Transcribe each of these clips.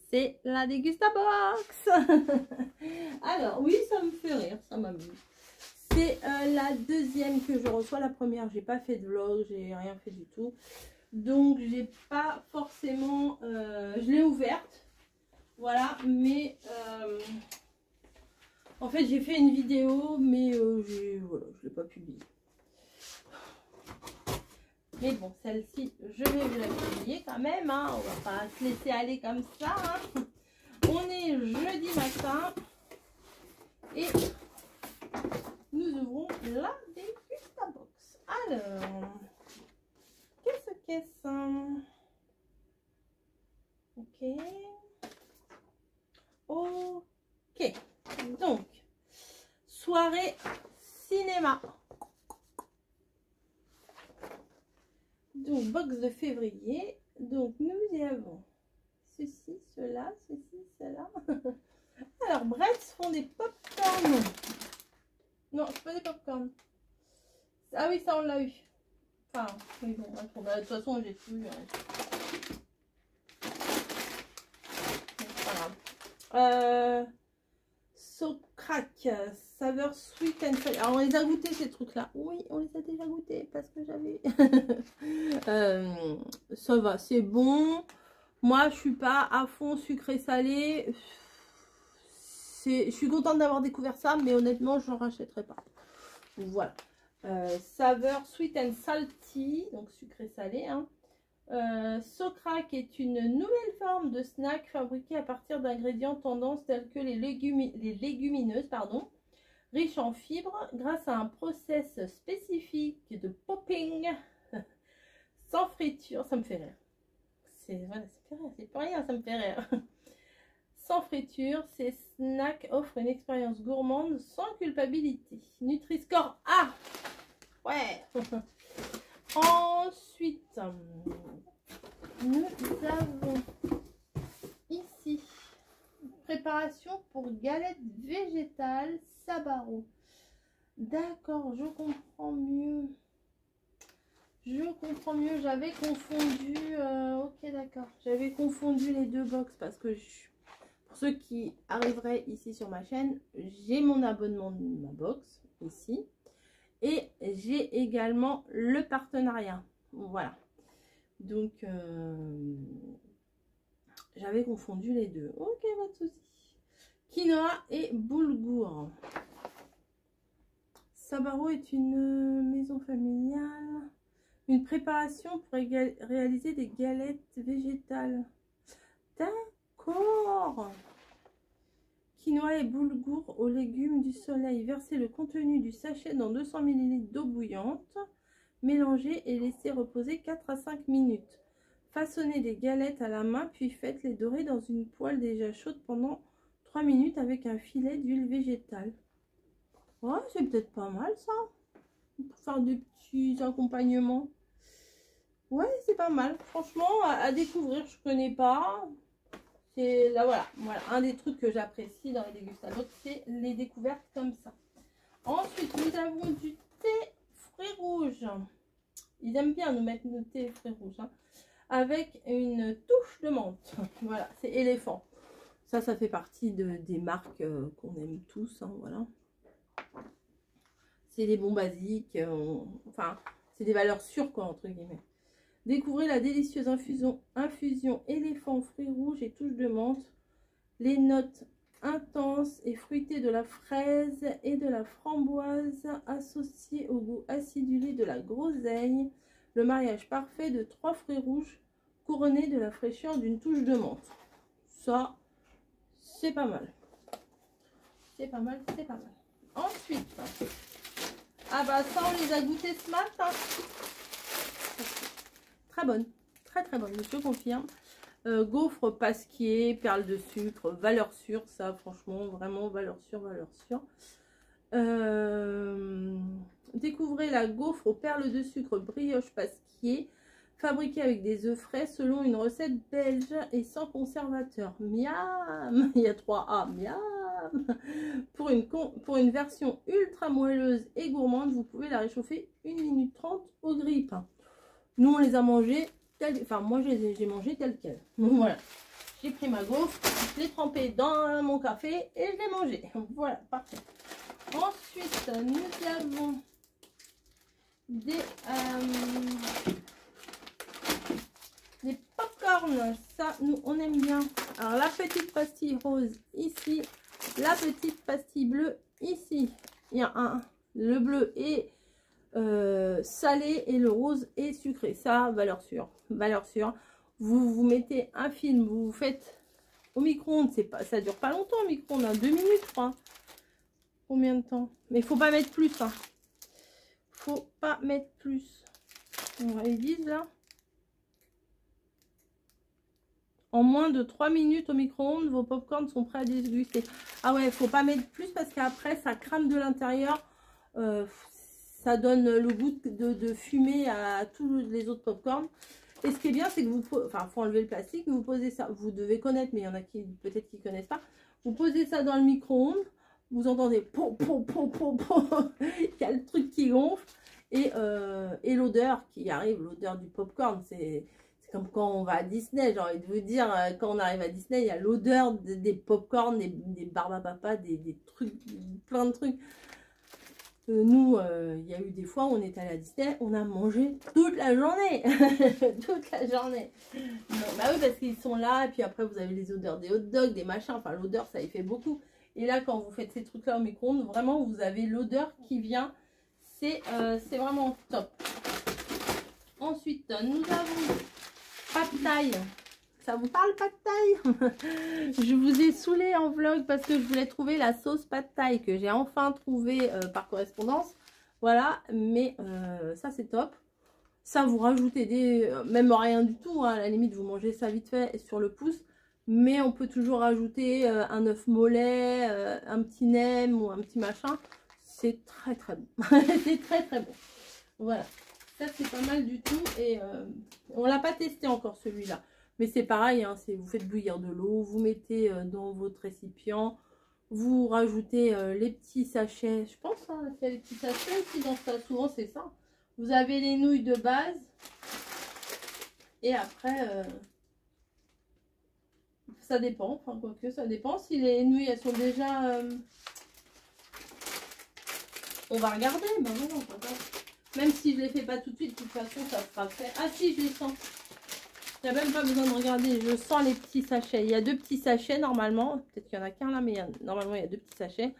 c'est la Dégustabox. Alors oui, ça me fait rire, ça m'amuse. C'est la deuxième que je reçois. La première, j'ai pas fait de vlog, j'ai rien fait du tout. Donc j'ai pas forcément... je l'ai ouverte. Voilà, mais... en fait, j'ai fait une vidéo, mais voilà, je l'ai pas publiée. Mais bon, celle-ci, je vais vous la publier quand même. Hein. On va pas se laisser aller comme ça. Hein. On est jeudi matin. Et nous ouvrons la Dégustabox. Alors, qu'est-ce que c'est ça? Ok. Ok. Donc, soirée cinéma. Donc, box de février. Donc, nous y avons ceci, cela, ceci, cela. Alors, Bretz font des pop-corn. Non, c'est pas des pop-corn. Ah oui, ça, on l'a eu. Enfin, oui, bon, de toute façon, j'ai tout eu. C'est pas grave. Socrac, saveur sweet and salty. Alors, on les a goûtés, ces trucs-là. Oui, on les a déjà goûtés parce que j'avais... ça va, c'est bon. Moi, je suis pas à fond sucré-salé. Je suis contente d'avoir découvert ça, mais honnêtement, je n'en rachèterai pas. Voilà. Saveur sweet and salty, donc sucré-salé. Hein. Socrac est une nouvelle forme de snack fabriquée à partir d'ingrédients tendance tels que les légumineuses, riches en fibres, grâce à un process spécifique de popping sans friture. Ça me fait rire. Voilà, c'est pas rien, ça me fait rire. Sans friture, ces snacks offrent une expérience gourmande sans culpabilité. Nutri-Score A. Ouais. Ensuite, nous avons ici préparation pour galettes végétales Sabaro. D'accord, je comprends mieux. J'avais confondu... ok, d'accord. J'avais confondu les deux box parce que pour ceux qui arriveraient ici sur ma chaîne, j'ai mon abonnement de ma box ici. Et j'ai également le partenariat. Voilà. Donc, j'avais confondu les deux. Ok, pas de souci. Quinoa et boulgour. Sabaro est une maison familiale. Une préparation pour réaliser des galettes végétales. D'accord. Quinoa et boulgour aux légumes du soleil. Versez le contenu du sachet dans 200 ml d'eau bouillante. Mélangez et laissez reposer 4 à 5 minutes. Façonnez des galettes à la main, puis faites-les dorer dans une poêle déjà chaude pendant 3 minutes avec un filet d'huile végétale. Ouais, c'est peut-être pas mal ça. Pour faire des petits accompagnements. Ouais, c'est pas mal. Franchement, à découvrir, je connais pas. C'est là, voilà, un des trucs que j'apprécie dans les dégustations, c'est les découvertes comme ça. Ensuite, nous avons du thé fruits rouges. Ils aiment bien nous mettre nos thé fruits rouges, hein, avec une touche de menthe. Voilà, c'est éléphant. Ça fait partie des marques qu'on aime tous, hein, voilà. C'est des bons basiques, enfin, c'est des valeurs sûres, quoi, entre guillemets. Découvrez la délicieuse infusion éléphant, fruits rouges et touche de menthe. Les notes intenses et fruitées de la fraise et de la framboise associées au goût acidulé de la groseille. Le mariage parfait de 3 fruits rouges couronnés de la fraîcheur d'une touche de menthe. Ça, c'est pas mal. C'est pas mal, c'est pas mal. Ensuite, ah bah ça, on les a goûtés ce matin. Très bonne, très bonne, je confirme. Gaufre pasquier, perles de sucre, valeur sûre, ça franchement vraiment valeur sûre, Découvrez la gaufre aux perles de sucre brioche pasquier, fabriquée avec des œufs frais selon une recette belge et sans conservateur. Miam, il y a 3 A, miam. Pour une version ultra moelleuse et gourmande, vous pouvez la réchauffer 1 minute 30 au grille-pain. Nous, on les a mangés, enfin moi j'ai mangé tel quel. Donc voilà, j'ai pris ma gaufre, je l'ai trempée dans mon café et je l'ai mangée. Voilà, parfait. Ensuite, nous avons des pop-corn. Ça, nous, on aime bien. Alors, la petite pastille rose ici, la petite pastille bleue ici. Il y a le bleu est salé et le rose est sucré. Ça, valeur sûre. Valeur sûre. Vous mettez un film, vous faites au micro-ondes. Ça dure pas longtemps au micro-ondes, hein, 2 minutes, je crois. Combien de temps? Mais il faut pas mettre plus. Hein. Faut pas mettre plus. On va les dire là. En moins de 3 minutes au micro-ondes, vos pop-corns sont prêts à déguster. Ah ouais, il faut pas mettre plus parce qu'après, ça crame de l'intérieur. Ça donne le goût de fumée à tous les autres pop-corns. Et ce qui est bien, c'est que vous... Enfin, il faut enlever le plastique. Vous posez ça... Vous devez connaître, mais il y en a qui peut-être qui ne connaissent pas. Vous posez ça dans le micro-ondes. Vous entendez... Po, po, po, po, po. Il y a le truc qui gonfle. Et l'odeur qui arrive, l'odeur du pop-corn, c'est... Comme quand on va à Disney, j'ai envie de vous dire, quand on arrive à Disney, il y a l'odeur des pop-corn, des barbes à papa, des trucs, plein de trucs. Nous, il y a eu des fois où on est allé à Disney, on a mangé toute la journée. Toute la journée. Non, bah oui, parce qu'ils sont là, et puis après vous avez les odeurs des hot dogs, des machins, enfin l'odeur ça y fait beaucoup. Et là, quand vous faites ces trucs-là au micro-ondes, vraiment vous avez l'odeur qui vient. C'est vraiment top. Ensuite, nous avons... Pad Thai. Ça vous parle, Pad Thai? Je vous ai saoulé en vlog parce que je voulais trouver la sauce Pad Thai que j'ai enfin trouvée par correspondance. Voilà, mais ça c'est top. Ça vous rajoutez même rien du tout, hein, à la limite vous mangez ça vite fait sur le pouce. Mais on peut toujours rajouter un œuf mollet, un petit nem ou un petit machin. C'est très très bon. C'est très très bon. Voilà. Ça c'est pas mal du tout et on l'a pas testé encore celui-là, mais c'est pareil, hein, vous faites bouillir de l'eau, vous mettez dans votre récipient, vous rajoutez les petits sachets, je pense hein, qu'il y a les petits sachets aussi dans ça, souvent c'est ça. Vous avez les nouilles de base et après ça dépend, enfin quoique ça dépend si les nouilles elles sont déjà on va regarder, ben non, on va pas. Même si je ne les fais pas tout de suite, de toute façon, ça sera fait. Ah si, je les sens. Il n'y a même pas besoin de regarder. Je sens les petits sachets. Il y a 2 petits sachets normalement. Peut-être qu'il n'y en a qu'un là, mais normalement, il y a 2 petits sachets.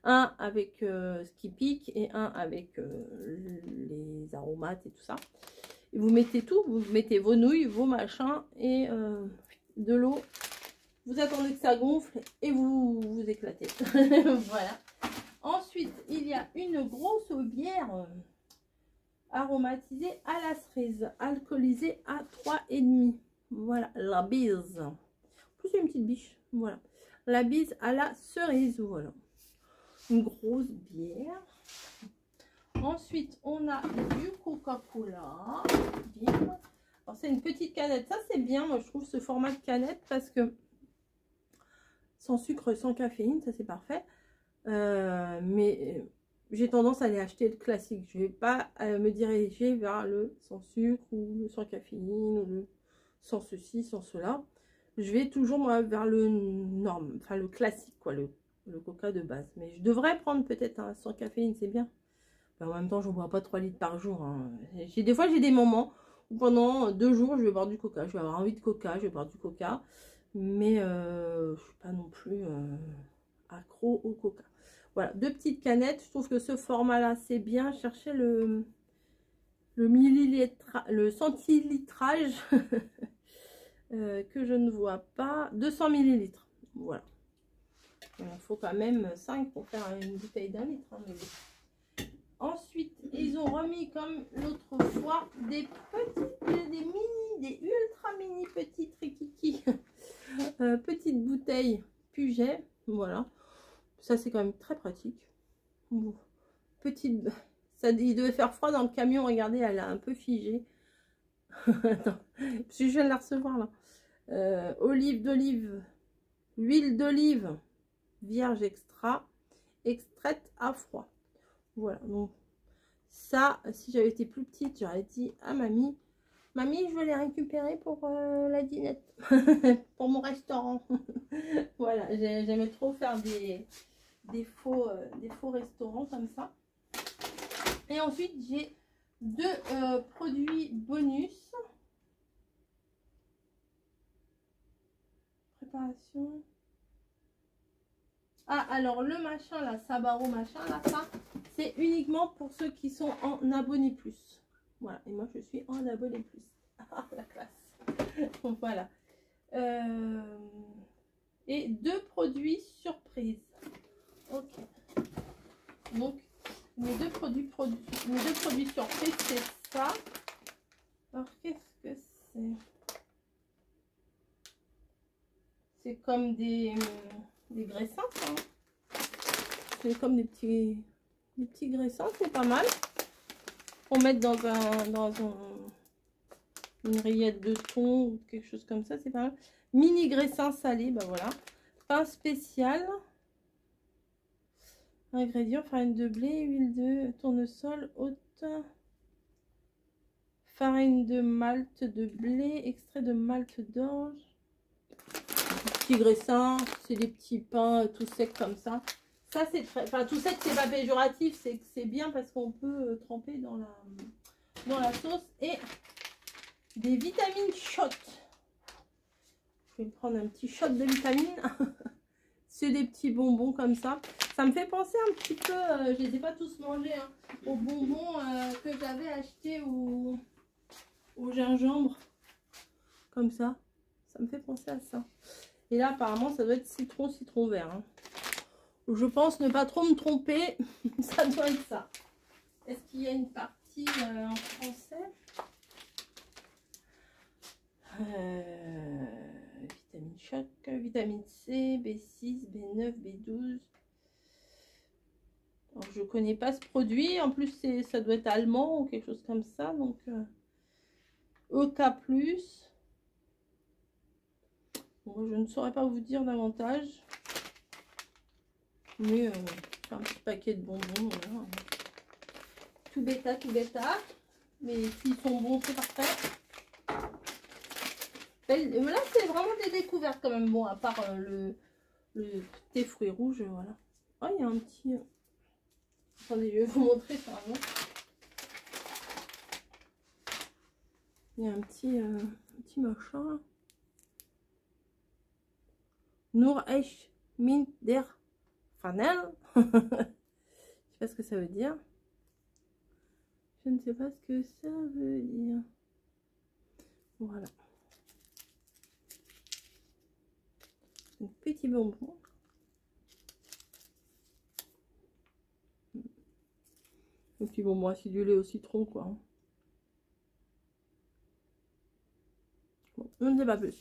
Un avec ce qui pique et un avec les aromates et tout ça. Et vous mettez tout. Vous mettez vos nouilles, vos machins et de l'eau. Vous attendez que ça gonfle et vous vous éclatez. Voilà. Ensuite, il y a une grosse bière... aromatisé à la cerise, alcoolisé à 3,5. Voilà, la bise. En plus, il y a une petite biche. Voilà. La bise à la cerise. Voilà. Une grosse bière. Ensuite, on a du Coca-Cola. Alors, c'est une petite canette. Ça, c'est bien. Moi, je trouve ce format de canette parce que sans sucre, sans caféine, ça, c'est parfait. Mais... j'ai tendance à aller acheter le classique. Je ne vais pas me diriger vers le sans sucre ou le sans caféine ou le sans ceci, sans cela. Je vais toujours moi vers le norme, enfin le classique quoi, le coca de base. Mais je devrais prendre peut-être un sans caféine, c'est bien. Mais en même temps, je ne bois pas 3 litres par jour. Hein. Des fois, j'ai des moments où pendant 2 jours, je vais boire du coca. Je vais avoir envie de coca, je vais boire du coca. Mais je ne suis pas non plus accro au coca. Voilà, 2 petites canettes. Je trouve que ce format-là, c'est bien. Chercher le millilitre, le centilitrage que je ne vois pas. 200 millilitres. Voilà. Il faut quand même 5 pour faire une bouteille d'1 litre. Hein, mais... Ensuite, ils ont remis comme l'autre fois des petites, des ultra mini petites rikiki. Petites bouteilles Puget. Voilà. Ça, c'est quand même très pratique. Bon. Petite... Ça, il devait faire froid dans le camion. Regardez, elle a un peu figé. Attends, parce que je viens de la recevoir là. Olive d'olive. Huile d'olive. Vierge extra. Extraite à froid. Voilà. Donc, ça, si j'avais été plus petite, j'aurais dit à mamie, Mamie, je veux les récupérer pour la dînette. Pour mon restaurant. Voilà, j'aimais trop faire des faux restaurants comme ça. Et ensuite, j'ai deux produits bonus. Préparation. Ah, alors le machin là, Sabaro machin là, ça, c'est uniquement pour ceux qui sont en abonné plus. Voilà, et moi je suis en abonné plus. Ah, la classe. Donc voilà. Et deux produits surprises. Ok. Donc, mes deux produits surprises, c'est ça. Alors, qu'est-ce que c'est? C'est comme des graissins, ça. Hein. C'est comme des petits graissins, c'est pas mal. Pour mettre dans une rillette de thon ou quelque chose comme ça, c'est pas mal. Mini graissins salés, ben voilà. Pain spécial. Ingrédients, farine de blé, huile de tournesol haute, farine de malt de blé, extrait de malt d'orge. Petits graissins, c'est des petits pains tout secs comme ça. Ça c'est très, enfin tout sec c'est pas péjoratif, c'est que c'est bien parce qu'on peut tremper dans la sauce. Et des vitamines shot. Je vais me prendre un petit shot de vitamines. C'est des petits bonbons comme ça. Ça me fait penser un petit peu, je les ai pas tous mangés, hein, aux bonbons que j'avais acheté au gingembre. Comme ça. Ça me fait penser à ça. Et là apparemment ça doit être citron vert. Hein. Je pense ne pas trop me tromper. Ça doit être ça. Est-ce qu'il y a une partie en français? Vitamine choc, vitamine C, B6, B9, B12. Alors, je connais pas ce produit. En plus, ça doit être allemand ou quelque chose comme ça. Donc, EK+. Bon, je ne saurais pas vous dire davantage. Mais c'est un petit paquet de bonbons. Voilà. Tout bêta, tout bêta. Mais s'ils sont bons, c'est parfait. Là, c'est vraiment des découvertes quand même. Bon, à part le thé fruits rouges, voilà. Oh, il y a un petit... Attendez, je vais vous montrer ça avant. Il y a un petit machin. Nur Eich Mint der Fanel. Je ne sais pas ce que ça veut dire. Je ne sais pas ce que ça veut dire. Voilà. Un petit bonbon. Un petit bonbon acidulé au citron, quoi. Bon, je ne sais pas plus.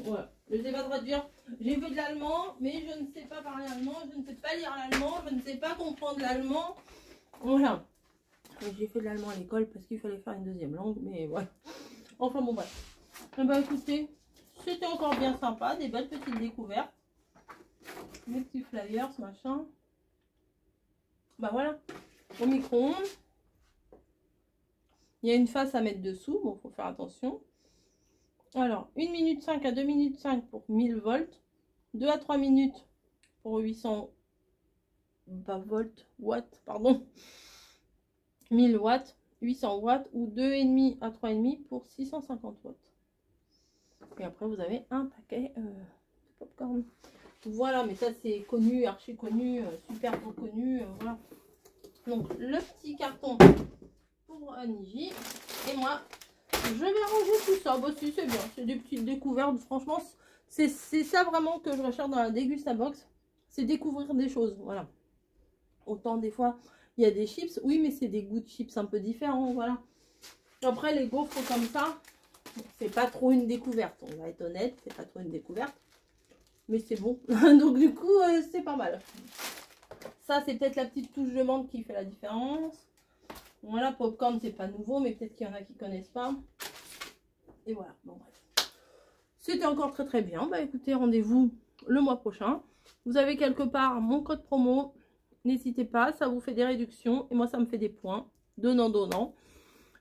Voilà. Je ne sais pas traduire. J'ai vu de l'allemand, mais je ne sais pas parler allemand. Je ne sais pas lire l'allemand. Je ne sais pas comprendre l'allemand. Voilà. J'ai fait de l'allemand à l'école parce qu'il fallait faire une deuxième langue. Mais voilà. Enfin bon, bref. Eh ben, écoutez, c'était encore bien sympa. Des belles petites découvertes. Mes petits flyers, ce machin. Bah voilà. Au micro-ondes. Il y a une face à mettre dessous. Bon, faut faire attention. Alors, 1 minute 5 à 2 minutes 5 pour 1000 volts. 2 à 3 minutes pour 800 watts, pardon. 1000 watts, 800 watts ou 2,5 à 3,5 pour 650 watts. Et après, vous avez un paquet de popcorn. Voilà, mais ça, c'est connu, archi connu, super connu. Voilà. Donc, le petit carton pour Niji. Et moi, je vais ranger tout ça. Bah, si, c'est bien. C'est des petites découvertes. Franchement, c'est ça vraiment que je recherche dans la Dégustabox. C'est découvrir des choses. Voilà. Autant des fois, il y a des chips. Oui, mais c'est des goûts de chips un peu différents. Voilà. Après, les gaufres comme ça, c'est pas trop une découverte. On va être honnête, c'est pas trop une découverte. Mais c'est bon. Donc, du coup, c'est pas mal. Ça, c'est peut-être la petite touche de menthe qui fait la différence. Voilà, popcorn, c'est pas nouveau, mais peut-être qu'il y en a qui connaissent pas. Et voilà, bon bref. C'était encore très très bien. Bah écoutez, rendez-vous le mois prochain. Vous avez quelque part mon code promo. N'hésitez pas, ça vous fait des réductions. Et moi, ça me fait des points. Donnant.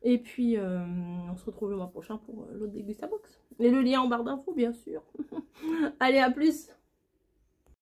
Et puis, on se retrouve le mois prochain pour l'autre Dégustabox. Et le lien en barre d'infos, bien sûr. Allez, à plus!